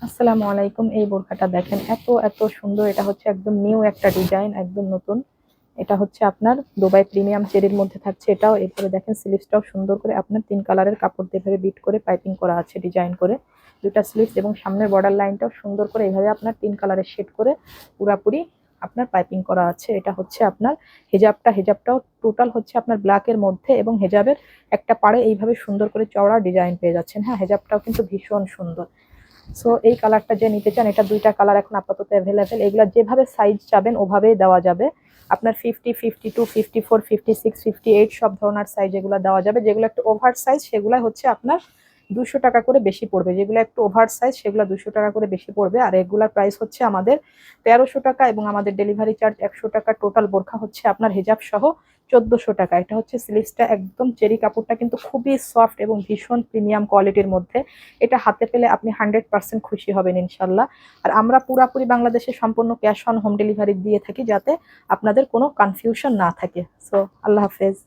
আসসালামু আলাইকুম। এই বোরখাটা দেখেন, এত এত সুন্দর। এটা হচ্ছে একদম নিউ একটা ডিজাইন, একদম নতুন। এটা হচ্ছে আপনার দুবাই প্রিমিয়াম চেরির মধ্যে থাকছে এটাও। এরপরে দেখেন স্লিভসটাও সুন্দর করে আপনার 3 কালারের কাপড় দিয়ে এভাবে বিট করে পাইপিং করা আছে ডিজাইন করে। দুটা স্লিভস এবং সামনের বর্ডার লাইনটাও সুন্দর করে এইভাবে আপনার 3 কালারের শেড করে পুরাপুরি আপনার পাইপিং করা আছে। এটা হচ্ছে আপনার হেজাবটাও টোটাল হচ্ছে আপনার ব্ল্যাকের মধ্যে, এবং হেজাবের একটা পাড়ে এইভাবে সুন্দর করে চওড়া ডিজাইন পেয়ে যাচ্ছেন। হ্যাঁ, হেজাবটাও কিন্তু ভীষণ সুন্দর। সো এই কালারটা যে নিতে চান, এটা দুইটা কালার এখন আপাতত অ্যাভেলেবেল। এগুলা যেভাবে সাইজ চাবেন ওভাবেই দেওয়া যাবে। আপনার 50, 52, 54, 56, 58 সব ধরনের সাইজ এগুলো দেওয়া যাবে। যেগুলো একটু ওভার সাইজ সেগুলো হচ্ছে আপনার 200 টাকা করে বেশি পড়বে। যেগুলো একটু ওভার সাইজ সেগুলো 200 টাকা করে বেশি পড়বে। আর রেগুলার প্রাইস হচ্ছে আমাদের 1300 টাকা, এবং আমাদের ডেলিভারি চার্জ 100 টাকা। টোটাল বোরখা হচ্ছে আপনার হিজাব সহ 1400 টাকা। এটা হচ্ছে স্লিভসটা, একদম চেরি কাপড়টা কিন্তু খুবই সফট এবং ভীষণ প্রিমিয়াম কোয়ালিটির মধ্যে। এটা হাতে পেলে আপনি 100% খুশি হবেন ইনশাল্লাহ। আর আমরা পুরাপুরি বাংলাদেশে সম্পূর্ণ ক্যাশ অন হোম ডেলিভারি দিয়ে থাকি, যাতে আপনাদের কোনো কনফিউশন না থাকে। সো আল্লাহ হাফেজ।